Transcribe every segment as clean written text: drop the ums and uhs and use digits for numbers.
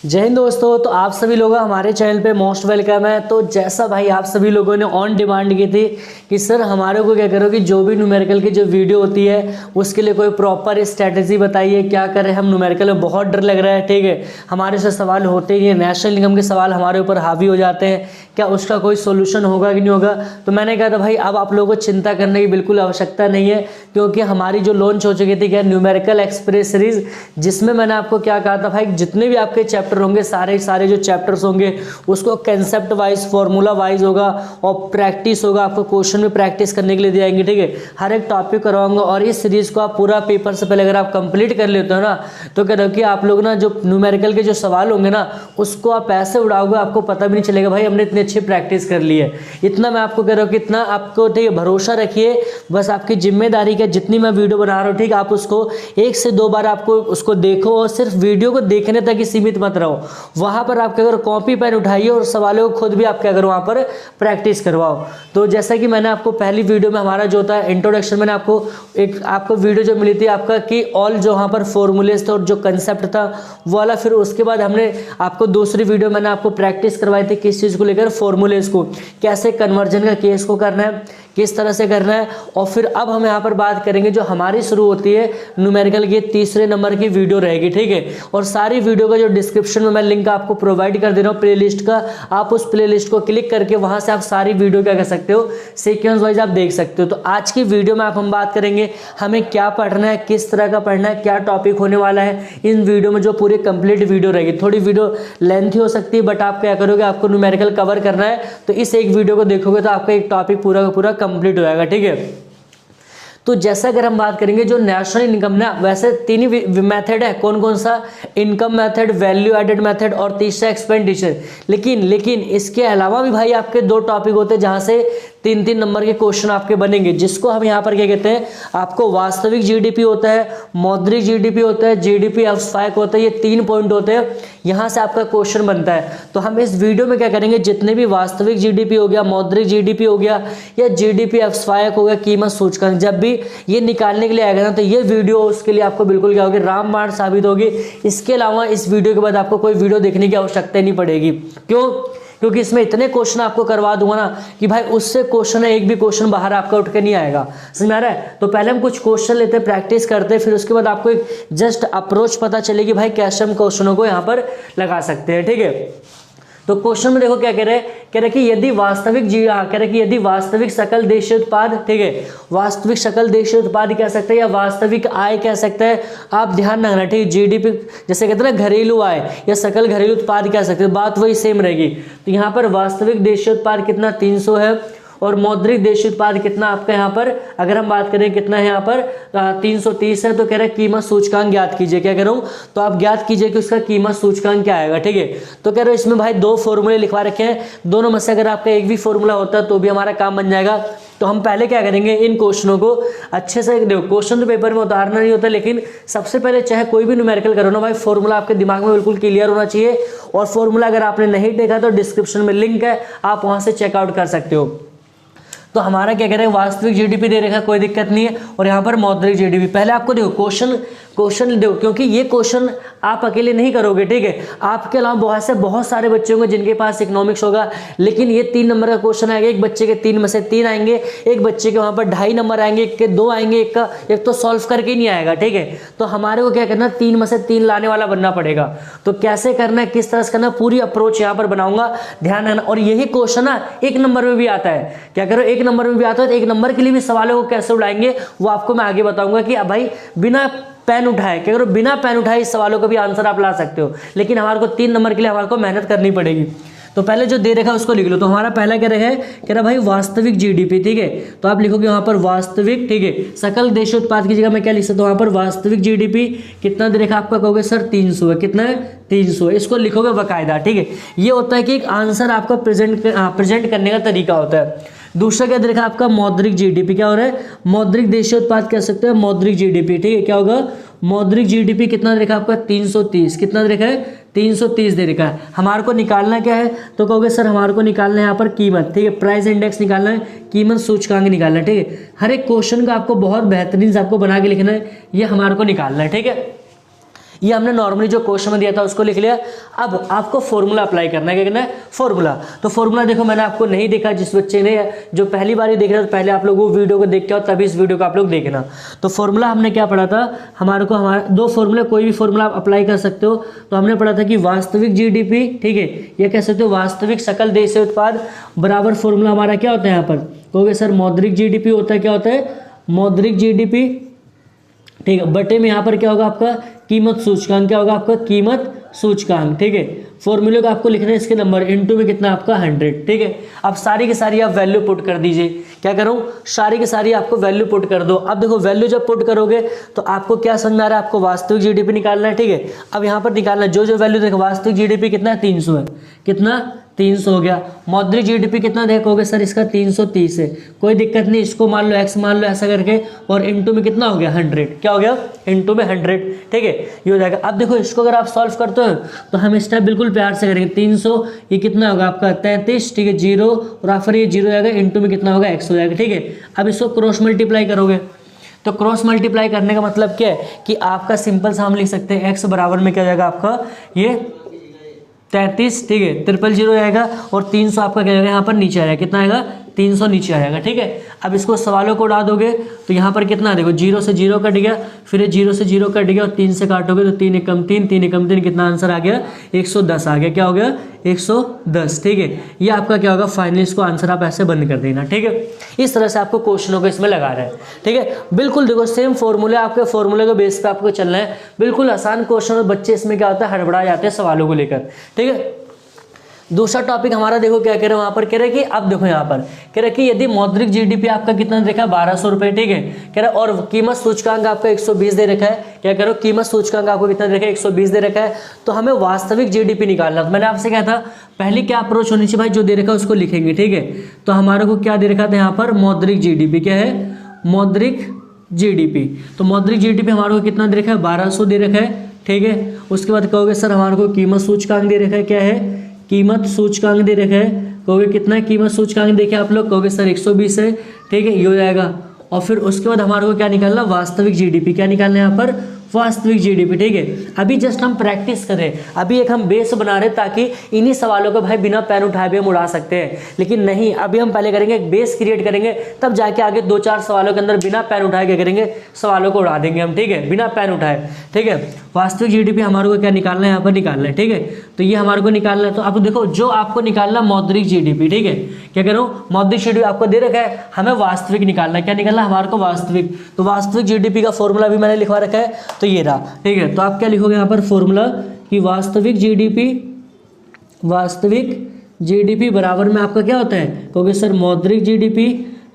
जय हिंद दोस्तों। तो आप सभी लोग हमारे चैनल पे मोस्ट वेलकम है। तो जैसा भाई आप सभी लोगों ने ऑन डिमांड की थी कि सर हमारे को क्या करो कि जो भी न्यूमेरिकल की जो वीडियो होती है उसके लिए कोई प्रॉपर स्ट्रैटेजी बताइए, क्या करें, हम न्यूमेरिकल में बहुत डर लग रहा है। ठीक है, हमारे से सवाल होते ही नहीं है, नेशनल इनकम के सवाल हमारे ऊपर हावी हो जाते हैं, क्या उसका कोई सोल्यूशन होगा कि नहीं होगा। तो मैंने कहा था भाई अब आप लोगों को चिंता करने की बिल्कुल आवश्यकता नहीं है, क्योंकि हमारी जो लॉन्च हो चुकी थी क्या न्यूमेरिकल एक्सप्रेस सीरीज, जिसमें मैंने आपको क्या कहा था भाई जितने भी आपके चैप्टर होंगे सारे जो चैप्टर्स होंगे उसको कंसेप्ट वाइज फॉर्मूला वाइज होगा और प्रैक्टिस होगा, आपको क्वेश्चन में प्रैक्टिस करने के लिए दिए जाएंगे। ठीक है, हर एक टॉपिक करवाऊंगा और इस सीरीज को आप पूरा पेपर से पहले अगर आप कंप्लीट कर लेते हो ना तो क्या रखिए आप लोग ना जो न्यूमेरिकल के जो सवाल होंगे ना उसको आप ऐसे उड़ाओगे, आपको पता भी नहीं चलेगा भाई हमने इतनी अच्छी प्रैक्टिस कर ली है। इतना मैं आपको कह रहा हूँ कि इतना आपको ठीक है भरोसा रखिए, बस आपकी जिम्मेदारी का जितनी मैं वीडियो बना रहा हूँ ठीक है आप उसको 1 से 2 बार आपको उसको देखो और सिर्फ वीडियो को देखने तक ही सीमित मत रहो। वहां पर आप क्या करो कॉपी पेन उठाइए और सवालों को खुद भी आप क्या करो वहां पर प्रैक्टिस करवाओ। तो जैसा कि मैंने आपको पहली वीडियो में हमारा जो होता है इंट्रोडक्शन मैंने आपको वीडियो जो मिली थी आपका कि ऑल जो वहां पर फॉर्मूलेज थे और जो कंसेप्ट था वो वाला, फिर उसके बाद हमने आपको दूसरी वीडियो मैंने आपको प्रैक्टिस करवाई थी किस चीज़ को लेकर, फॉर्मूलेज को, कैसे कन्वर्जन का केस को करना है, किस तरह से करना है। और फिर अब हम यहाँ पर बात करेंगे जो हमारी शुरू होती है न्यूमेरिकल की 3रे नंबर की वीडियो रहेगी। ठीक है, और सारी वीडियो का जो डिस्क्रिप्शन में मैं लिंक आपको प्रोवाइड कर दे रहा हूँ प्लेलिस्ट का, आप उस प्लेलिस्ट को क्लिक करके वहां से आप सारी वीडियो क्या कर सकते हो सीक्वेंस वाइज आप देख सकते हो। तो आज की वीडियो में हम बात करेंगे हमें क्या पढ़ना है, किस तरह का पढ़ना है, क्या टॉपिक होने वाला है इन वीडियो में, जो पूरी कंप्लीट वीडियो रहेगी। थोड़ी वीडियो लेंथी हो सकती है बट आप क्या करोगे, आपको न्यूमेरिकल कवर करना है तो इस एक वीडियो को देखोगे तो आपका एक टॉपिक पूरा का पूरा कंप्लीट हो जाएगा। ठीक है, तो जैसा अगर हम बात करेंगे जो नेशनल इनकम ना, वैसे 3 ही मेथड है, कौन कौन सा, income method, value added method और तीसरा एक्सपेंडिचर। लेकिन इसके अलावा भी भाई आपके 2 टॉपिक होते हैं जहां से 3-3 नंबर के क्वेश्चन आपके बनेंगे, जिसको हम यहाँ पर क्या कहते हैं, आपको वास्तविक जीडीपी होता है, मौद्रिक जीडीपी होता है, जीडीपी अवस्थायक होता है, ये 3 पॉइंट होते हैं, यहाँ से आपका क्वेश्चन बनता है। तो हम इस वीडियो में क्या करेंगे, जितने भी वास्तविक जीडीपी हो गया, मौद्रिक जीडीपी हो गया या जीडीपी अवस्थायक हो गया, कीमत सूचकांक, जब भी ये निकालने के लिए आएगा ना तो ये वीडियो उसके लिए आपको बिल्कुल क्या होगी, रामबाण साबित होगी। इसके अलावा इस वीडियो के बाद आपको कोई वीडियो देखने की आवश्यकता नहीं पड़ेगी। क्योंकि इसमें इतने क्वेश्चन आपको करवा दूंगा ना कि भाई उससे क्वेश्चन है एक भी क्वेश्चन बाहर आपका उठ के नहीं आएगा। समझ में आ रहा है? तो पहले हम कुछ क्वेश्चन लेते हैं, प्रैक्टिस करते हैं, फिर उसके बाद आपको एक जस्ट अप्रोच पता चलेगी भाई कैसे हम क्वेश्चनों को यहाँ पर लगा सकते हैं। ठीक है, तो क्वेश्चन में देखो क्या कह रहे हैं कि यदि वास्तविक सकल देशीय उत्पाद, ठीक है, वास्तविक सकल देशीय उत्पाद कह सकते हैं या वास्तविक आय कह सकते हैं, आप ध्यान रखना। ठीक है, जीडीपी जैसे कहते हैं ना घरेलू आय या सकल घरेलू उत्पाद कह सकते हैं, बात वही सेम रहेगी। तो यहाँ पर वास्तविक देशीय उत्पाद कितना 300 है और मौद्रिक देशीय उत्पाद कितना आपका यहाँ पर, अगर हम बात करें कितना है यहाँ पर 330 है। तो कह रहे हैं कीमत सूचकांक ज्ञात कीजिए। क्या कह रहा हूँ, तो आप ज्ञात कीजिए कि उसका कीमत सूचकांक क्या आएगा। ठीक है, तो कह रहे हो इसमें भाई 2 फॉर्मूले लिखवा रखे हैं, दोनों में से अगर आपका एक भी फॉर्मूला होता है तो भी हमारा काम बन जाएगा। तो हम पहले क्या करेंगे, इन क्वेश्चनों को अच्छे से देखो, क्वेश्चन तो पेपर में उतारना नहीं होता, लेकिन सबसे पहले चाहे कोई भी न्यूमेरिकल करो ना भाई, फॉर्मूला आपके दिमाग में बिल्कुल क्लियर होना चाहिए। और फॉर्मूला अगर आपने नहीं देखा तो डिस्क्रिप्शन में लिंक है, आप वहां से चेकआउट कर सकते हो। तो हमारा क्या कह रहे हैं, वास्तविक जीडीपी दे रखा, कोई दिक्कत नहीं है, और यहाँ पर मौद्रिक जीडीपी। पहले आपको देखो क्वेश्चन देखो, क्योंकि ये क्वेश्चन आप अकेले नहीं करोगे। ठीक है, आपके अलावा बहुत सारे बच्चे होंगे जिनके पास इकोनॉमिक्स होगा, लेकिन ये 3 नंबर का क्वेश्चन आएगा, एक बच्चे के 3 में से 3 आएंगे, एक बच्चे के वहाँ पर 2.5 नंबर आएंगे, एक के 2 आएंगे, एक तो सॉल्व करके ही नहीं आएगा। ठीक है, तो हमारे को क्या करना, 3 में से 3 लाने वाला बनना पड़ेगा। तो कैसे करना है, किस तरह से करना, पूरी अप्रोच यहाँ पर बनाऊंगा, ध्यान रखना। और यही क्वेश्चन ना 1 नंबर में भी आता है। क्या करो, 1 नंबर में भी आता है, तो 1 नंबर के लिए भी सवालों को कैसे उड़ाएंगे वो आपको मैं आगे बताऊंगा कि भाई बिना पेन उठाए, क्या करो, बिना पेन उठाए इस सवालों का भी आंसर आप ला सकते हो, लेकिन हमारे को 3 नंबर के लिए हमारे को मेहनत करनी पड़ेगी। तो पहले जो दे रखा है उसको लिख लो। तो हमारा पहला क्या रहा भाई वास्तविक जीडीपी। ठीक है, तो आप लिखोगे वहां पर वास्तविक, ठीक है, सकल देशीय उत्पाद की जगह मैं क्या लिख सकता हूँ, वहां पर वास्तविक जीडीपी कितना दे रखा आपका, कहोगे सर 300 है, कितना है 300, इसको लिखोगे बाकायदा। ठीक है, ये होता है कि एक आंसर आपका प्रेजेंट करने का तरीका होता है। दूसरा क्या देखा आपका मौद्रिक जीडीपी, क्या हो रहा है, मौद्रिक देशीय उत्पाद कह सकते हैं, मौद्रिक जीडीपी। ठीक है, क्या होगा, मौद्रिक जीडीपी कितना देखा आपका 330, कितना देखा है 330 दे रखा है। हमारे को निकालना क्या है, तो कहोगे सर हमारे को निकालना है यहाँ पर कीमत। ठीक है, प्राइस इंडेक्स निकालना है, कीमत सूचकांक निकालना है। ठीक है, हर एक क्वेश्चन का आपको बहुत बेहतरीन से आपको बना के लिखना है, ये हमारे को निकालना है। ठीक है, ये हमने नॉर्मली जो क्वेश्चन में दिया था उसको लिख लिया। अब आपको फॉर्मूला अप्लाई करना है, क्या करना है, फॉर्मूला। तो फॉर्मूला देखो मैंने आपको नहीं देखा, जिस बच्चे ने जो पहली बार ही देख रहा है तो पहले आप लोग वो वीडियो को देख के आओ, तभी इस वीडियो को आप लोग देखना। तो फॉर्मूला हमने क्या पढ़ा था, हमारा दो फॉर्मूले, कोई भी फॉर्मूला आप अप्लाई कर सकते हो। तो हमने पढ़ा था कि वास्तविक जीडीपी, ठीक है, ये कह सकते हो वास्तविक सकल देशीय उत्पाद बराबर फॉर्मूला हमारा क्या होता है यहाँ पर, कहोगे सर मौद्रिक जीडीपी होता है, क्या होता है, मौद्रिक जीडीपी, ठीक है, बटे में यहाँ पर क्या होगा आपका कीमत सूचकांक, क्या होगा आपका कीमत सूचकांक, ठीक है। फॉर्मूले को आपको लिखना है इसके नंबर इनटू में कितना आपका 100, ठीक है। अब सारी की सारी आप वैल्यू पुट कर दीजिए, क्या करूँ, सारी की सारी आपको वैल्यू पुट कर दो। अब देखो वैल्यू जब पुट करोगे तो आपको क्या समझ में आ रहा है, आपको वास्तविक जीडीपी निकालना है, ठीक है। अब यहाँ पर निकालना है जो वैल्यू देखो, वास्तविक जीडीपी कितना है, 300 है, कितना 300 हो गया। मौद्रिक जीडीपी कितना देखोगे सर, इसका 330 है, कोई दिक्कत नहीं, इसको मान लो x मान लो ऐसा करके, और इनटू में कितना हो गया 100, क्या हो गया इनटू में 100, ठीक है, ये हो जाएगा। अब देखो इसको अगर आप सॉल्व करते हो तो हम स्टेप बिल्कुल प्यार से करेंगे। 300 ये कितना होगा आपका 33, ठीक है, 0 और आप फिर ये 0 जाएगा, इनटू में कितना होगा x हो जाएगा, ठीक है। अब इसको क्रॉस मल्टीप्लाई करोगे तो क्रॉस मल्टीप्लाई करने का मतलब क्या है कि आपका सिंपल सा हम लिख सकते हैं x बराबर में क्या जाएगा आपका ये 33, ठीक है, 000 आएगा, और 300 आपका क्या जाएगा यहाँ पर नीचे आएगा, कितना आएगा 300 नीचे आएगा, ठीक है। अब इसको सवालों को उड़ा दोगे तो यहाँ पर कितना देखो 0 से 0 कट गया, फिर 0 से 0 कट गया, और 3 से काटोगे तो 3 एकम 3, 3 एकम 3, कितना आंसर आ गया 110 आ गया, क्या हो गया 110, ठीक है। ये आपका क्या होगा फाइनली, इसको आंसर आप ऐसे बंद कर देना, ठीक है। इस तरह से आपको क्वेश्चनों को इसमें लगा रहा है, ठीक है। बिल्कुल देखो सेम फॉर्मूले, आपके फॉर्मूले के बेस पे आपको चलना है, बिल्कुल आसान क्वेश्चन, और बच्चे इसमें क्या होता है हड़बड़ा जाते हैं सवालों को लेकर, ठीक है। दूसरा टॉपिक हमारा देखो क्या कह रहे हैं, वहां पर कह रहे हैं कि अब देखो यहाँ पर कह रहे हैं कि यदि मौद्रिक जीडीपी आपका कितना देखा है 1200 रुपए, ठीक है, कह रहा है, और कीमत सूचकांक आपका 120 दे रखा है, क्या कह रहे हो कीमत सूचकांक आपको कितना दे रखा है 120 दे रखा है, तो हमें वास्तविक जीडीपी निकालना। तो मैंने आपसे कहा था पहले क्या अप्रोच होनी चाहिए भाई, जो दे रखा है उसको लिखेंगे, ठीक है। तो हमारे को क्या दे रखा था यहाँ पर मौद्रिक जीडीपी, क्या है मौद्रिक जीडीपी, तो मौद्रिक जीडीपी हमारे को कितना दे रखा है 1200 दे रखा है, ठीक है। उसके बाद कहोगे सर हमारे को कीमत सूचकांक दे रखा है, क्या है कीमत सूचकांक दे रखा है, कहोगे कितना है कीमत सूचकांक देखे आप लोग, कहोगे सर 120 है, ठीक है, ये हो जाएगा। और फिर उसके बाद हमारे को क्या निकालना वास्तविक जीडीपी, क्या निकालना है यहाँ पर वास्तविक जीडीपी, ठीक है। अभी जस्ट हम प्रैक्टिस करें, अभी एक हम बेस बना रहे ताकि इन्हीं सवालों को भाई बिना पेन उठाए भी हम उड़ा सकते हैं, लेकिन नहीं, अभी हम पहले करेंगे एक बेस क्रिएट करेंगे, तब जाके आगे 2-4 सवालों के अंदर बिना पेन उठाए क्या करेंगे सवालों को उड़ा देंगे हम, ठीक है, बिना पेन उठाए, ठीक है। वास्तविक जीडीपी हमारे को क्या निकालना है यहाँ पर निकालना है, ठीक है। तो ये हमारे को निकालना है, तो अब देखो जो आपको निकालना मौद्रिक जीडीपी, ठीक है, क्या करो मौद्रिक जीडीपी आपको दे रखा है, हमें वास्तविक निकालना है, क्या निकालना है हमारे को वास्तविक। तो वास्तविक जीडीपी का फॉर्मूला भी मैंने लिखवा रखा है, तो ये रहा, ठीक है। तो आप क्या लिखोगे यहाँ पर फॉर्मूला कि वास्तविक जीडीपी बराबर में आपका क्या होता है, क्योंकि सर मौद्रिक जीडीपी,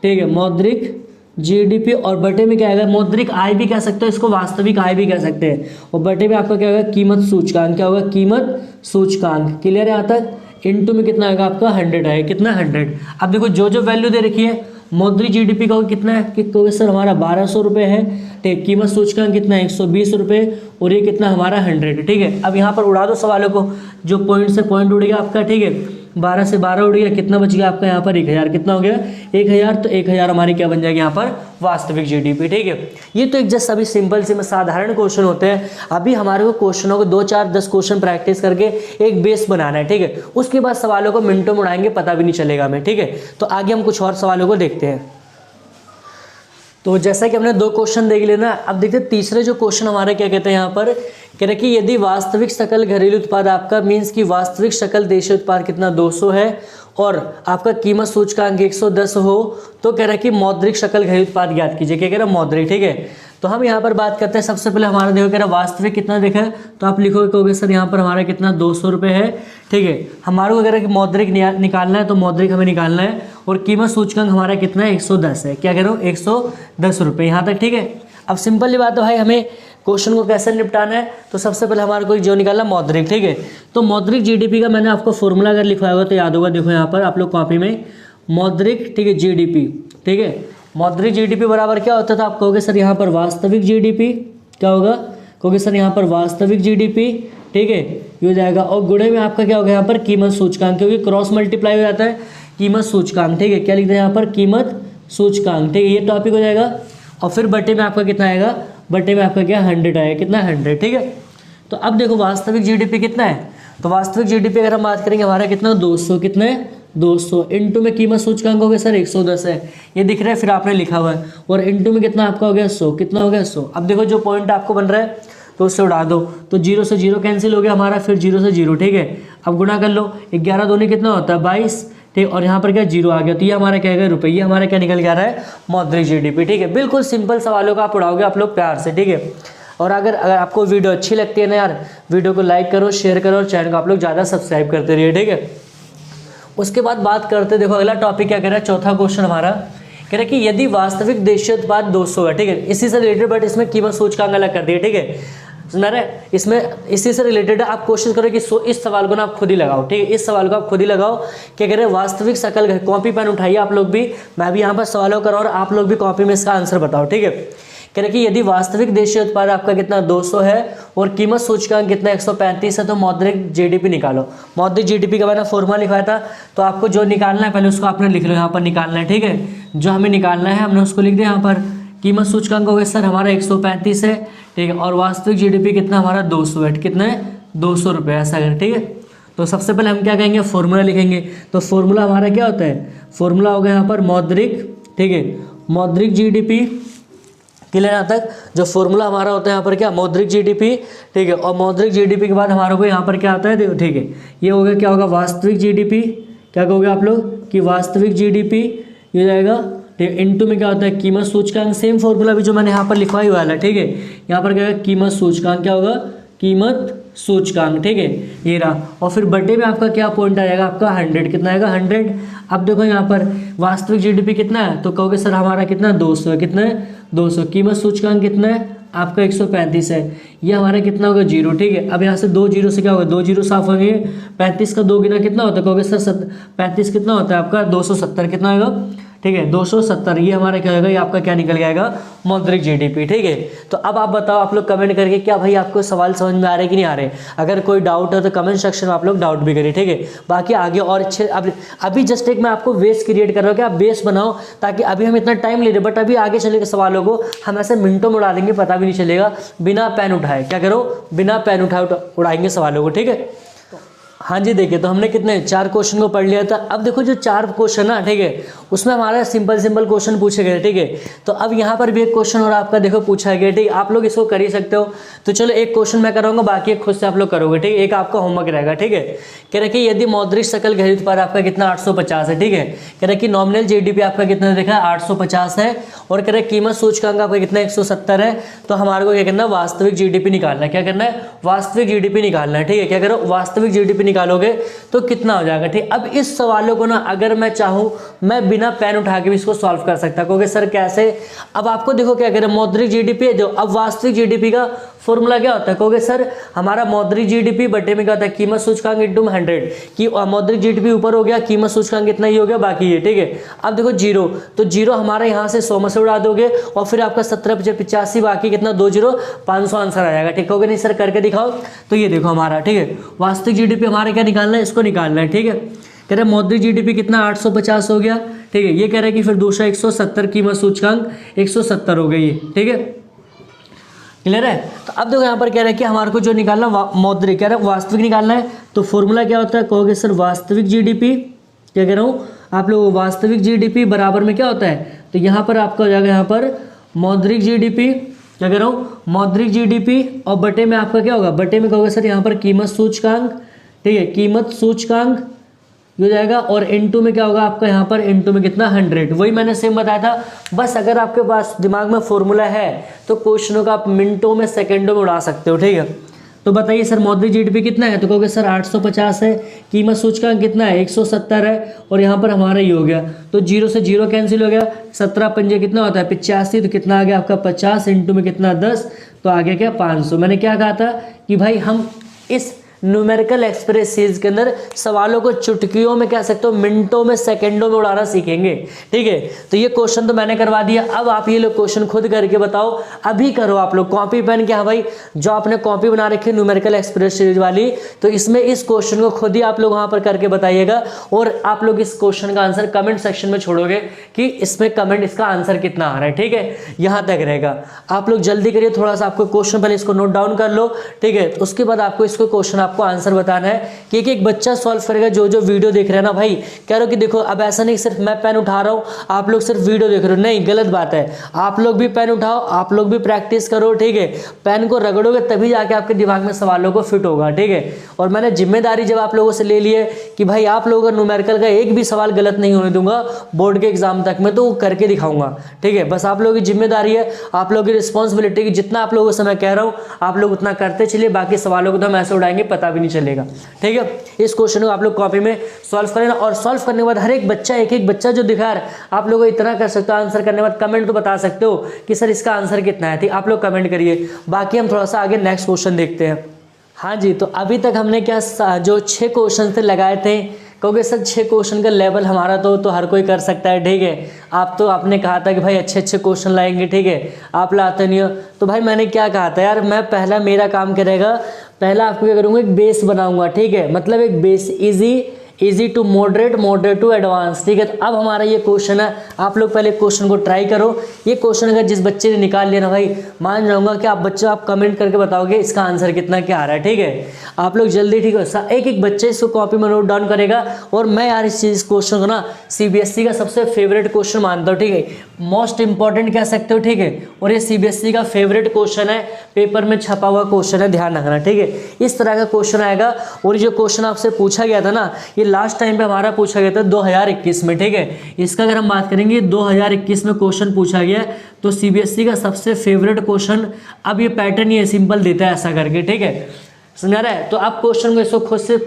ठीक है, मौद्रिक जीडीपी, और बटे में क्या आएगा मौद्रिक आय भी कह सकते हो, इसको वास्तविक आय भी कह सकते हैं, और बटे में आपका क्या होगा कीमत सूचकांक, क्या होगा कीमत सूचकांक, क्लियर है यहाँ तक। इनटू में कितना आएगा आपका 100 आएगा, कितना 100। अब देखो जो जो वैल्यू दे रखी है मौद्रिक जीडीपी का कितना है कि तो सर हमारा 1200 रुपये है, ठीक, कीमत सूचकांक कितना है 120 रुपये, और ये कितना हमारा 100, ठीक है। अब यहाँ पर उड़ा दो सवालों को, जो पॉइंट से पॉइंट उड़ गया आपका, ठीक है, 12 से 12 उड़ गया, कितना बच गया आपका यहाँ पर 1000, कितना हो गया 1000, तो 1000 हमारी क्या बन जाएगी यहाँ पर वास्तविक जीडीपी, ठीक है। ये तो एक जस्ट अभी सिंपल से साधारण क्वेश्चन होते हैं, अभी हमारे को क्वेश्चनों को 2, 4, 10 क्वेश्चन प्रैक्टिस करके एक बेस बनाना है, ठीक है। उसके बाद सवालों को मिनटों में उड़ाएंगे, पता भी नहीं चलेगा हमें, ठीक है। तो आगे हम कुछ और सवालों को देखते हैं। तो जैसा कि हमने 2 क्वेश्चन देख लिए ना, अब देखते हैं तीसरे जो क्वेश्चन हमारे क्या कहते हैं यहाँ पर, कह रहे कि यदि वास्तविक सकल घरेलू उत्पाद आपका मीन्स कि वास्तविक सकल देशीय उत्पाद कितना 200 है और आपका कीमत सूचकांक 110 हो, तो कह रहा है कि मौद्रिक सकल घरेलू उत्पाद ज्ञात कीजिए, क्या कह रहा है मौद्रिक, ठीक है। तो हम यहाँ पर बात करते हैं, सबसे पहले हमारा देखो कह रहा वास्तविक कितना देखा है, तो आप लिखोगे कहोगे सर यहाँ पर हमारा कितना 200 रुपये है, ठीक है। हमारे को कह रहा है कि मौद्रिक निकालना है, तो मौद्रिक हमें निकालना है, और कीमत सूचकांक हमारा कितना है 110 है, क्या कह रहे हो 110 रुपये, यहाँ तक, ठीक है। अब सिंपल ही बात है भाई, हमें क्वेश्चन को कैसे निपटाना है, तो सबसे पहले हमारे को जो निकालना मौद्रिक, ठीक है। तो मौद्रिक जीडीपी का मैंने आपको फॉर्मूला अगर लिखवाया होगा तो याद होगा, देखो यहाँ पर आप लोग कॉपी में मौद्रिक, ठीक है, जीडीपी, ठीक है, मौद्रिक जीडीपी बराबर क्या होता था, आप कहोगे सर यहाँ पर वास्तविक जीडीपी, क्या होगा, कहोगे सर यहाँ पर वास्तविक जीडीपी, ठीक है, ये हो जाएगा, और गुणे में आपका क्या होगा यहाँ पर कीमत सूचकांक, क्योंकि क्रॉस मल्टीप्लाई हो जाता है कीमत सूचकांक, ठीक है, क्या लिखते हैं यहाँ पर कीमत सूचकांक, ठीक है, ये टॉपिक हो जाएगा। और फिर बटे में आपका कितना आएगा, बटे में आपका क्या 100 आएगा, कितना 100, ठीक है। तो अब देखो वास्तविक जीडीपी कितना है, तो वास्तविक जीडीपी अगर हम बात करेंगे हमारा कितना 200, कितना है 200, इनटू में कीमत सूचकांक हो गया सर 110 है, ये दिख रहा है, फिर आपने लिखा हुआ है, और इनटू में कितना आपका हो गया 100, कितना हो गया 100। अब देखो जो पॉइंट आपको बन रहा है तो उससे उड़ा दो, तो 0 से 0 कैंसिल हो गया हमारा, फिर 0 से 0, ठीक है। अब गुणा कर लो, 11 दूनी कितना होता है 22, ठीक, और यहाँ पर क्या 0 आ गया, तो ये हमारा क्या है रुपये, ये हमारा क्या निकल के आ रहा है मौद्रिक जीडीपी, ठीक है। बिल्कुल सिंपल सवालों का आप उड़ाओगे आप लोग प्यार से, ठीक है। और अगर आपको वीडियो अच्छी लगती है ना यार, वीडियो को लाइक करो, शेयर करो, और चैनल को आप लोग ज़्यादा सब्सक्राइब करते रहिए, ठीक है। उसके बाद बात करते, देखो अगला टॉपिक क्या कह रहा है, चौथा क्वेश्चन हमारा कह रहा है कि यदि वास्तविक देशीय उत्पाद 200 है, ठीक है, इसी से रिलेटेड, बट इसमें कीमत सूचकांक अलग कर दिए, ठीक है, सुना रहे, इसमें इसी से रिलेटेड है। आप कोशिश करो कि इस सवाल को ना आप खुद ही लगाओ, ठीक है, इस सवाल को आप खुद ही लगाओ। क्या कह रहे हैं, वास्तविक सकल, कॉपी पेन उठाइए आप लोग भी, मैं भी यहाँ पर सवालों कर रहा हूँ और आप लोग भी कॉपी में इसका आंसर बताओ, ठीक है। कह रहे कि यदि वास्तविक देशीय उत्पाद आपका कितना 200 है और कीमत सूचकांक कितना 135 है, तो मौद्रिक जीडीपी निकालो। मौद्रिक जीडीपी का मैंने फॉर्मूला लिखवाया था, तो आपको जो निकालना है पहले उसको आपने लिख लो, यहाँ पर निकालना है, ठीक है। जो हमें निकालना है हमने उसको लिख दिया यहाँ पर। कीमत सूचकांक हो गया सर हमारा 135 है, ठीक है, और वास्तविक जीडीपी कितना हमारा 200 है, कितना है 200 रुपये, ऐसा करें, ठीक है। तो सबसे पहले हम क्या कहेंगे, फॉर्मूला लिखेंगे। तो फॉर्मूला हमारा क्या होता है, फॉर्मूला हो गया यहाँ पर मौद्रिक, ठीक है, मौद्रिक जीडीपी, क्लियर यहाँ तक। जो फॉर्मूला हमारा होता है यहाँ पर क्या, मौद्रिक जीडीपी, ठीक है, और मौद्रिक जीडीपी के बाद हमारे को यहाँ पर क्या आता है, देखो, ठीक है, ये हो गया क्या होगा वास्तविक जीडीपी, क्या कहोगे आप लोग कि वास्तविक जीडीपी ये जाएगा, ठीक है, इनटू में क्या होता है कीमत सूचकांक, सेम फॉर्मूला भी जो मैंने यहाँ पर लिखवाई वाला है, ठीक है। यहाँ पर क्या है कीमत सूचकांक, क्या होगा कीमत सूचकांक, ठीक है, ये रहा, और फिर बटे में आपका क्या पॉइंट आएगा आपका 100, कितना आएगा 100। अब देखो यहाँ पर वास्तविक जीडीपी कितना है, तो कहोगे सर हमारा कितना 200 है, कितना है 200, कीमत सूचकांक कितना है आपका 135 है, ये हमारा कितना होगा 0, ठीक है। अब यहाँ से 2 जीरो से क्या होगा, 2 जीरो साफ होंगे, 35 का 2 गुना कितना होता है, कहोगे सर 35 कितना होता है आपका 270, कितना होगा, ठीक है 270, ये हमारा क्या होगा, ये आपका क्या निकल जाएगा मौद्रिक जीडीपी, ठीक है। तो अब आप बताओ, आप लोग कमेंट करके क्या भाई आपको सवाल समझ में आ रहे कि नहीं आ रहे। अगर कोई डाउट है तो कमेंट सेक्शन में आप लोग डाउट भी करिए, ठीक है। बाकी आगे और अच्छे, अभी जस्ट एक मैं आपको बेस क्रिएट कर रहा हूँ कि आप बेस बनाओ, ताकि अभी हम इतना टाइम ले रहे, बट अभी आगे चले के सवालों को हम ऐसे मिनटों में उड़ा देंगे, पता भी नहीं चलेगा, बिना पेन उठाए, क्या करो बिना पेन उठाए उड़ाएंगे सवालों को, ठीक है। हाँ जी, देखिए तो हमने कितने 4 क्वेश्चन को पढ़ लिया था। अब देखो जो 4 क्वेश्चन ना, ठीक है, उसमें हमारा सिंपल क्वेश्चन पूछे गए, ठीक है। तो अब यहाँ पर भी एक क्वेश्चन और आपका देखो पूछा गया, ठीक है, आप लोग इसको कर ही सकते हो। तो चलो एक क्वेश्चन मैं कराऊंगा, बाकी एक खुद से आप लोग करोगे, ठीक है, एक आपका होमवर्क रहेगा, ठीक है। कह रहे कि यदि मौद्रिक सकल घरेलू उत्पाद आपका कितना 850 है, ठीक है। कह रहे कि नॉमिनल जीडीपी आपका कितना देखा है 850 है, और कह रहे कीमत सूचकांक आपका कितना 170 है। तो हमारे को क्या करना है, वास्तविक जीडीपी निकालना है, क्या करना है वास्तविक जीडीपी निकालना है, ठीक है। क्या करो वास्तविक जीडीपी निकालोगे तो कितना हो जाएगा, ठीक। अब इस सवालों को ना अगर मैं चाहूं मैं बिना पेन उठा के भी इसको सॉल्व कर सकता, क्योंकि सर कैसे, अब आपको देखो क्या करें, मौद्रिक जीडीपी है जो, अब वास्तविक जीडीपी का फॉर्मूला क्या होता है, कहोगे सर हमारा मौद्रिक जीडीपी बटे में क्या होता है कीमत सूचकांक इंटू 100, कि मौद्रिक जीडीपी ऊपर हो गया, कीमत सूचकांक कितना ही हो गया बाकी ये, ठीक है। अब देखो 0, तो 0 हमारे यहाँ से 100 में से उड़ा दोगे, और फिर आपका 1785 बाकी कितना 20 500 आंसर आ जाएगा, ठीक। होगा नहीं सर करके दिखाओ, तो ये देखो हमारा, ठीक है, वास्तविक जीडीपी हमारे क्या निकालना है, इसको निकालना है, ठीक है। कह रहे मौद्रिक जीडीपी कितना 850 हो गया, ठीक है। ये कह रहे हैं कि फिर दूसरा 170 कीमत सूचकांक 170 हो गई, ठीक है, क्लियर है। तो अब देखो यहाँ पर कह रहे हैं कि हमारे को जो निकालना मौद्रिक, कह रहे हैं वास्तविक निकालना है, तो फॉर्मूला क्या होता है, कहोगे सर वास्तविक जीडीपी, क्या कह रहा हूँ आप लोग, वास्तविक जीडीपी बराबर में क्या होता है, तो यहाँ पर आपका हो जाएगा यहाँ पर मौद्रिक जीडीपी, क्या कह रहा हूँ मौद्रिक जीडीपी, और बटे में आपका क्या होगा, बटे में कहोगे सर यहाँ पर कीमत सूचकांक, ठीक है, कीमत सूचकांक हो जाएगा, और इनटू में क्या होगा आपका यहाँ पर इनटू में कितना 100, वही मैंने सेम बताया था। बस अगर आपके पास दिमाग में फॉर्मूला है तो क्वेश्चनों का आप मिनटों में सेकंडों में उड़ा सकते हो, ठीक है। तो बताइए सर मौद्रिक जीडीपी कितना है, तो कहोगे सर 850 है, कीमत सूचकांक कितना है 170 है, और यहाँ पर हमारा ये हो गया, तो 0 से 0 कैंसिल हो गया, 17 पंजे कितना होता है 85, तो कितना आ गया आपका 50 इनटू में कितना 10, तो आ गया क्या 500। मैंने क्या कहा था कि भाई हम इस न्यूमेरिकल एक्सप्रेस सीरीज के अंदर सवालों को चुटकियों में, कह सकते हो मिनटों में, सेकंडों में उड़ाना सीखेंगे। ठीक है, तो ये क्वेश्चन तो मैंने करवा दिया। अब आप ये लोग क्वेश्चन खुद करके बताओ, अभी करो आप लोग कॉपी पेन के। हाँ भाई, जो आपने कॉपी बना रखी है न्यूमेरिकल एक्सप्रेस सीरीज वाली, तो इसमें इस क्वेश्चन को खुद ही आप लोग वहां पर करके बताइएगा, और आप लोग इस क्वेश्चन का आंसर कमेंट सेक्शन में छोड़ोगे कि इसमें कमेंट इसका आंसर कितना आ रहा है। ठीक है, यहां तक रहेगा। आप लोग जल्दी करिए, थोड़ा सा आपको क्वेश्चन पहले इसको नोट डाउन कर लो। ठीक है, तो उसके बाद आपको इसको क्वेश्चन आपको आंसर बताना है कि एक बच्चा सॉल्व करेगा। जो जो वीडियो देख रहे हैं ना भाई, कह रहे हो कि देखो अब ऐसा नहीं सिर्फ मैं पेन उठा रहा हूं, आप लोग सिर्फ वीडियो देख रहे हो, नहीं, गलत बात है। आप लोग भी पेन उठाओ, आप लोग भी प्रैक्टिस करो। ठीक है, पेन को रगड़ोगे तभी जाके आपके दिमाग में सवालों को फिट होगा। ठीक है, और मैंने जिम्मेदारी जब आप लोगों से ले ली है कि भाई आप लोगों का न्यूमेरिकल का एक भी सवाल गलत नहीं होने दूंगा बोर्ड के एग्जाम तक में, तो वो करके दिखाऊंगा। ठीक है, बस आप लोगों की जिम्मेदारी है, आप लोगों की रिस्पॉन्सिबिलिटी, कि जितना आप लोगों से मैं कह रहा हूँ आप लोग उतना करते चलिए, बाकी सवालों को तो हम ऐसे उड़ाएंगे पता भी नहीं चलेगा। ठीक है, इस क्वेश्चन को आप लोग कॉपी में सॉल्व करें, और सॉल्व करने के बाद हर एक बच्चा, एक बच्चा जो दिखा रहा है, आप लोग इतना कर सकते हो। आंसर करने के बाद कमेंट तो बता सकते हो कि सर इसका आंसर कितना है। ठीक, आप लोग कमेंट करिए, बाकी हम थोड़ा सा आगे नेक्स्ट क्वेश्चन देखते हैं। हाँ जी, तो अभी तक हमने क्या जो 6 क्वेश्चन थे लगाए थे, क्योंकि सर 6 क्वेश्चन का लेवल हमारा तो हर कोई कर सकता है। ठीक है, आप तो आपने कहा था कि भाई अच्छे क्वेश्चन लाएंगे। ठीक है, आप लाते नहीं हो, तो भाई मैंने क्या कहा था यार, मैं पहला मेरा काम करेगा, पहला आपको क्या करूँगा, एक बेस बनाऊंगा। ठीक है, मतलब एक base, easy to moderate, moderate to advance. ठीक है, तो अब हमारा ये क्वेश्चन है, आप लोग पहले क्वेश्चन को ट्राई करो। ये क्वेश्चन अगर जिस बच्चे ने निकाल लिया ना भाई, मान जाऊंगा कि आप कमेंट करके बताओगे इसका आंसर कितना क्या आ रहा है। ठीक है, आप लोग जल्दी, ठीक है, एक बच्चे इसको कॉपी में नोट डाउन करेगा। और मैं यार इस क्वेश्चन को ना CBSE का सबसे फेवरेट क्वेश्चन मानता हूँ। ठीक है, मोस्ट इंपॉर्टेंट कह सकते हो। ठीक है, और ये CBSE का फेवरेट क्वेश्चन है, पेपर में छपा हुआ क्वेश्चन है, ध्यान रखना। ठीक है, इस तरह का क्वेश्चन आएगा। और जो क्वेश्चन आपसे पूछा गया था ना, ये लास्ट टाइम पे हमारा पूछा गया था 2021 में। ठीक है, इसका अगर हम बात करेंगे 2021 में क्वेश्चन पूछा गया, तो CBSE का सबसे फेवरेट क्वेश्चन। अब ये पैटर्न ये सिंपल देता है ऐसा करके। ठीक है, समझा रहा है। तो आप क्वेश्चन को इसको खुद से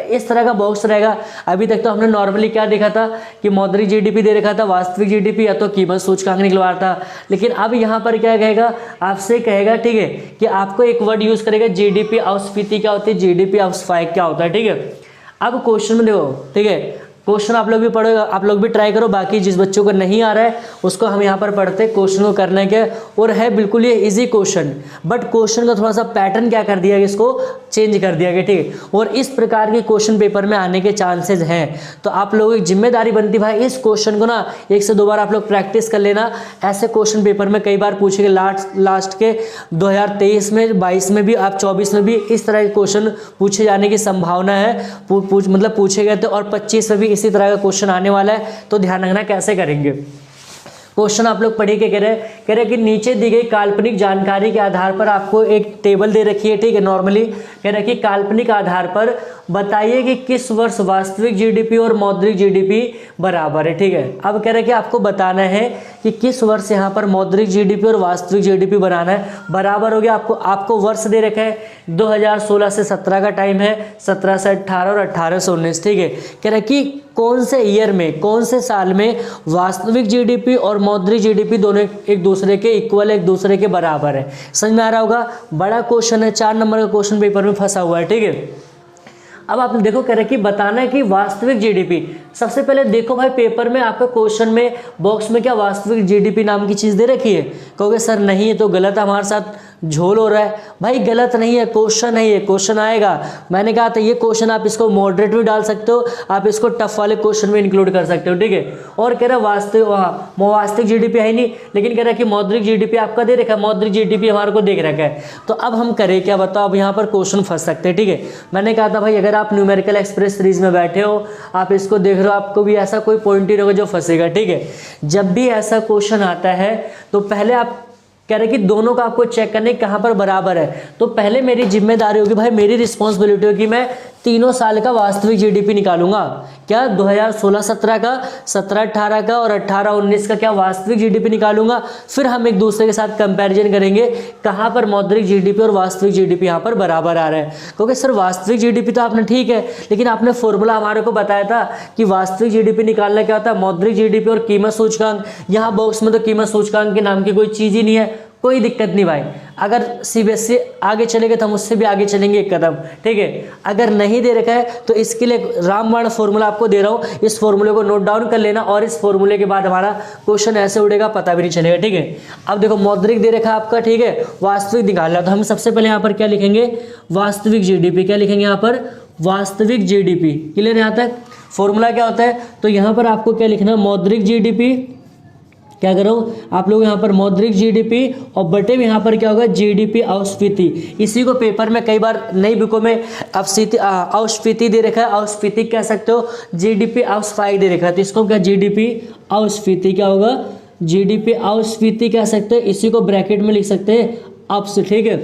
इस तरह का बॉक्स रहेगा। अभी तक तो हमने नॉर्मली क्या देखा था कि मौद्रिक GDP दे रखा था, वास्तविक GDP या तो कीमत सूचकांक निकलवा था। लेकिन अब यहाँ पर क्या कहेगा, आपसे कहेगा, ठीक है, कि आपको एक वर्ड यूज करेगा, GDP ऑफ स्फीति क्या होती है, GDP ऑफ स्पाइक क्या होता है। ठीक है, अब क्वेश्चन में देखो। ठीक है, क्वेश्चन आप लोग भी पढ़ो, आप लोग भी ट्राई करो, बाकी जिस बच्चों को नहीं आ रहा है उसको हम यहाँ पर पढ़ते क्वेश्चन को करने के। और है बिल्कुल ये इजी क्वेश्चन, बट क्वेश्चन का थोड़ा सा पैटर्न क्या कर दिया गया, इसको चेंज कर दिया गया। ठीक है, और इस प्रकार के क्वेश्चन पेपर में आने के चांसेस हैं। तो आप लोगों की जिम्मेदारी बनती भाई, इस क्वेश्चन को ना 1 से 2 बार आप लोग प्रैक्टिस कर लेना। ऐसे क्वेश्चन पेपर में कई बार पूछेंगे, लास्ट के 2023 में, 22 में भी, आप 24 में भी इस तरह के क्वेश्चन पूछे जाने की संभावना है। मतलब पूछे गए थे, और 25 में भी इसी तरह का क्वेश्चन आने वाला है। तो ध्यान रखना कैसे करेंगे। क्वेश्चन आप लोग पढ़िए, कह रहे कि नीचे दी गई काल्पनिक जानकारी के आधार पर आपको एक टेबल दे रखी है। ठीक है, नॉर्मली कह रहे कि काल्पनिक आधार पर बताइए कि किस वर्ष वास्तविक GDP और मौद्रिक GDP बराबर है। ठीक है, अब कह रहे कि आपको बताना है कि किस वर्ष यहाँ पर मौद्रिक GDP और वास्तविक GDP बनाना है, बराबर हो गया। आपको वर्ष दे रखा है 2016 से 17 का टाइम है, 17 से 18 और 18 से 19। ठीक है, कह रहे कि कौन से ईयर में, कौन से साल में वास्तविक GDP और मौद्रिक GDP दोनों एक दूसरे के इक्वल, एक दूसरे के बराबर है। समझ में आ रहा होगा, बड़ा क्वेश्चन है, 4 नंबर का क्वेश्चन पेपर में फंसा हुआ है। ठीक है, अब आप देखो, कह रहे कि बताना है कि वास्तविक GDP। सबसे पहले देखो भाई, पेपर में आपका क्वेश्चन में बॉक्स में क्या वास्तविक GDP नाम की चीज दे रखी है। कहोगे सर नहीं है तो गलत, हमारे साथ झोल हो रहा है। भाई गलत नहीं है, क्वेश्चन है, ये क्वेश्चन आएगा। मैंने कहा था ये क्वेश्चन आप इसको मॉडरेट भी डाल सकते हो, आप इसको टफ वाले क्वेश्चन में इंक्लूड कर सकते हो। ठीक है, और कह रहा वास्तविक GDP है नहीं, लेकिन कह रहा कि मौद्रिक GDP आपका दे रखा है, मौद्रिक GDP हमारे को देख रखा है। तो अब हम करें क्या, बताओ। अब यहाँ पर क्वेश्चन फंस सकते हैं। ठीक है, मैंने कहा था भाई अगर आप न्यूमेरिकल एक्सप्रेस सीरीज में बैठे हो, आप इसको देख रहे हो, आपको भी ऐसा कोई पॉइंट ही होगा जो फंसेगा। ठीक है, जब भी ऐसा क्वेश्चन आता है तो पहले आप कह रहे कि दोनों का आपको चेक करने कहाँ पर बराबर है। तो पहले मेरी जिम्मेदारी होगी भाई, मेरी रिस्पॉन्सिबिलिटी होगी, मैं तीनों साल का वास्तविक GDP निकालूंगा। क्या 2016-17 का, 17-18 का और 18-19 का क्या वास्तविक GDP निकालूंगा। फिर हम एक दूसरे के साथ कंपैरिजन करेंगे कहाँ पर मौद्रिक GDP और वास्तविक GDP यहाँ पर बराबर आ रहा है। क्योंकि सर वास्तविक GDP तो आपने ठीक है, लेकिन आपने फॉर्मूला हमारे को बताया था कि वास्तविक GDP निकालना क्या होता है, मौद्रिक GDP और कीमत सूचकांक। यहाँ बॉक्स में तो कीमत सूचकांक के नाम की कोई चीज़ ही नहीं है, कोई दिक्कत नहीं भाई। अगर सीबीएसई आगे चलेगा तो हम उससे भी आगे चलेंगे एक कदम, ठीक है। अगर नहीं दे रखा है तो इसके लिए रामबाण फॉर्मूला आपको दे रहा हूँ, इस फॉर्मूले को नोट डाउन कर लेना और इस फॉर्मूले के बाद हमारा क्वेश्चन ऐसे उड़ेगा पता भी नहीं चलेगा, ठीक है। अब देखो मौद्रिक दे रखा है आपका, ठीक है, वास्तविक निकालना, तो हम सबसे पहले यहाँ पर क्या लिखेंगे, वास्तविक जीडीपी। क्या लिखेंगे यहाँ पर, वास्तविक जीडीपी। क्लियर यहाँ तक। फॉर्मूला क्या होता है, तो यहाँ पर आपको क्या लिखना है, मौद्रिक जीडीपी, क्या करो आप लोग यहाँ पर मौद्रिक जीडीपी और बटे में यहाँ पर क्या होगा, जीडीपी ausfiti। इसी को पेपर में कई बार नई बुकों में ausfiti दे रखा है, ausfiti कह सकते हो, जीडीपी ausfiti दे रखा है, तो इसको क्या जीडीपी ausfiti क्या होगा, जीडीपी ausfiti कह सकते हैं। इसी को ब्रैकेट में लिख सकते हैं अप्स, ठीक है,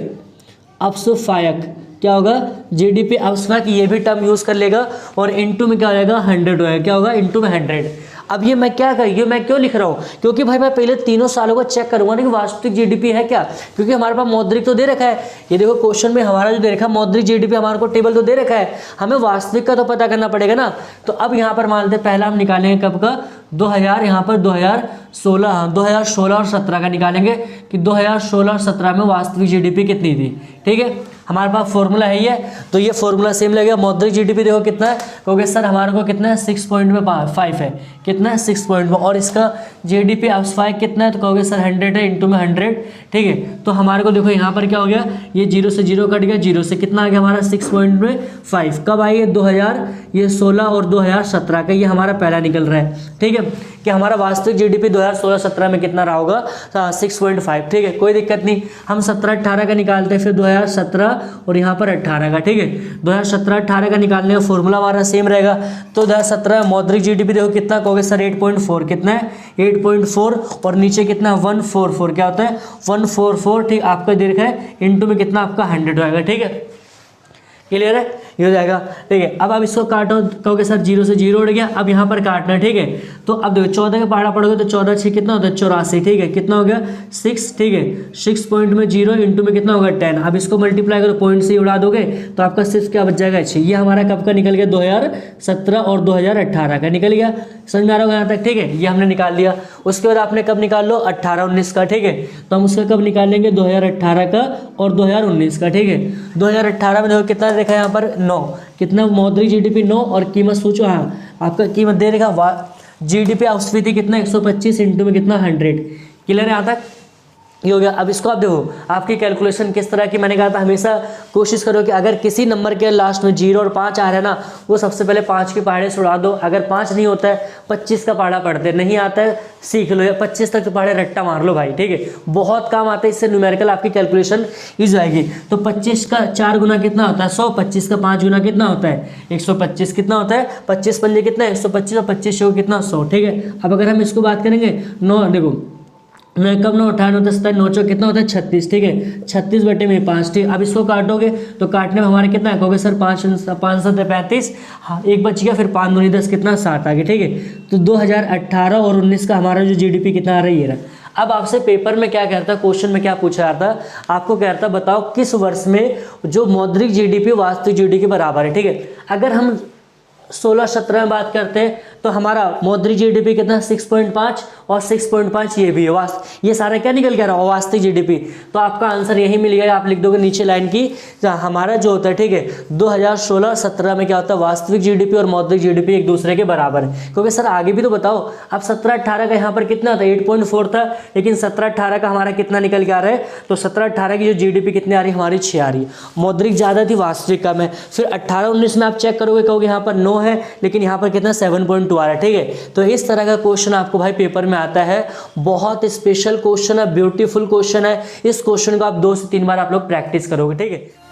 अपसुफायक क्या होगा, जीडीपी ausfiti, ये भी टर्म यूज कर लेगा और इनटू में क्या हो जाएगा, 100 होगा, क्या होगा, इनटू में 100। अब ये मैं क्या करिए, मैं क्यों लिख रहा हूँ, क्योंकि भाई मैं पहले तीनों सालों को चेक करूंगा ना कि वास्तविक जीडीपी है क्या, क्योंकि हमारे पास मौद्रिक तो दे रखा है। ये देखो क्वेश्चन में हमारा जो दे रखा है मौद्रिक जीडीपी, हमारे को टेबल तो दे रखा है, हमें वास्तविक का तो पता करना पड़ेगा ना। तो अब यहाँ पर मान लेते हैं पहला हम निकालेंगे कब का, 2000, यहाँ पर 2016 और 17 का निकालेंगे कि 2016 और 17 में वास्तविक जीडीपी कितनी थी, ठीक है। हमारे पास फॉर्मूला है ये, तो ये फॉर्मूला सेम लगेगा। मौद्रिक जीडीपी देखो कितना है, कहोगे सर हमारे को कितना है, 6.5 है, कितना है 6 पॉइंट में, और इसका जीडीपी ausfiti कितना है, तो कहोगे सर 100 है, इंटू में 100, ठीक है। तो हमारे को देखो यहाँ पर क्या हो गया, ये 0 से 0 कट गया, 0 से कितना आ गया हमारा 6.5। कब आई है, 2016 और 2017 का, ये हमारा पहला निकल रहा है, ठीक है, कि हमारा वास्तविक जीडीपी 2016-17 में कितना रहा होगा, 6.5, ठीक है, कोई दिक्कत नहीं। हम 17-18 का निकालते हैं, फिर 2017 और यहाँ पर 18 का, ठीक है, 2017-18 का निकालने का फॉर्मूला हमारा सेम रहेगा। तो 2017 मौद्रिक जीडीपी देखो कितना, कहोगे सर 8.4, कितना है 8.4, और नीचे कितना 144, क्या होता है 144, ठीक, आपका दे रखा है, इंटू में कितना आपका 100 होगा, ठीक है, क्लियर है, ये हो जाएगा, ठीक है। अब आप इसको काटो, कहोगे सर 0 से 0 उड़ गया, अब यहाँ पर काटना है, ठीक है। तो अब देखो 14 का पहाड़ा पड़ोगे तो 14 6 कितना होता है 84, ठीक है, कितना हो गया 6, ठीक है, 6 पॉइंट में 0 इंटू में कितना होगा 10। अब इसको मल्टीप्लाई करो, पॉइंट से ही उड़ा दोगे तो आपका 6 क्या बच जाएगा 6। ये हमारा कब का निकल गया, 2017 और 2018 का निकल गया, समझ में आ रहा होगा यहाँ तक, ठीक है, ये हमने निकाल लिया। उसके बाद आपने कब निकाल लो, 18-19 का, ठीक है, तो हम उसका कब निकाल लेंगे, 2018 का और 2019 का, ठीक है। 2018 में देखो कितना देखा है यहाँ पर 9, कितना मौद्रिक जीडीपी 9, और कीमत सोचो, हाँ आपका कीमत दे रखा, जीडीपी ausfiti कितना 125 इंटू में कितना 100, क्लियर है यहाँ तक, ये हो गया। अब इसको आप देखो आपकी कैलकुलेशन किस तरह की, मैंने कहा था हमेशा कोशिश करो कि अगर किसी नंबर के लास्ट में 0 और 5 आ रहा है ना, वो सबसे पहले 5 के पहाड़े से उड़ा दो। अगर 5 नहीं होता है 25 का पहाड़ा पढ़ते, नहीं आता है सीख लो, या 25 तक के पहाड़े रट्टा मार लो भाई, ठीक है, बहुत काम आता है, इससे न्यूमेरिकल आपकी कैलकुलेशन ईजी आएगी। तो 25 का 4 गुना कितना होता है 100, 25 का 5 गुना कितना होता है 125, कितना होता है 25 पंजे कितना है 125, और 25 शो कितना 100, ठीक है। अब अगर हम इसको बात करेंगे 9, देखो 9 कम 9 18 9 9 चौ कितना होता है 36, ठीक है, 36 बटे में 5, ठीक। अब इसको काटोगे तो काटने में हमारे कितना है, कहोगे सर 5 7 35, हाँ एक बच गया, फिर 5 दूनी 10 कितना 7 आ गया, ठीक है। तो 2018 और 19 का हमारा जो जीडीपी कितना आ रहा है ये रहा। अब आपसे पेपर में क्या कहता है, क्वेश्चन में क्या पूछा जाता है, आपको कहता है बताओ किस वर्ष में जो मौद्रिक जीडीपी वास्तविक जीडीपी के बराबर है, ठीक है। अगर हम 16-17 में बात करते हैं तो हमारा मौद्रिक जीडीपी कितना 6.5 और 6.5 ये भी है, ये सारा क्या निकल के आ रहा है वास्तविक जीडीपी। तो आपका आंसर यही मिल गया, आप लिख दोगे नीचे लाइन की, हमारा जो होता है, ठीक है, 2016-17 में क्या होता है वास्तविक जीडीपी और मौद्रिक जीडीपी एक दूसरे के बराबर है। क्योंकि सर आगे भी तो बताओ, अब 17-18 का यहाँ पर कितना था 8.4 था, लेकिन 17-18 का हमारा कितना निकल के आ रहा है, तो 17-18 की जो जीडीपी कितनी आ रही है हमारी 6 आ रही है, मौद्रिक ज़्यादा थी वास्तविक कम है। फिर 18-19 में आप चेक करोगे, कहोगे यहाँ पर 9 है, लेकिन यहाँ पर कितना 7.2 आ रहा है, ठीक है। तो इस तरह का क्वेश्चन आपको भाई पेपर में आता है, बहुत स्पेशल क्वेश्चन है, ब्यूटीफुल क्वेश्चन है। इस क्वेश्चन को आप 2 से 3 बार आप लोग प्रैक्टिस करोगे, ठीक है।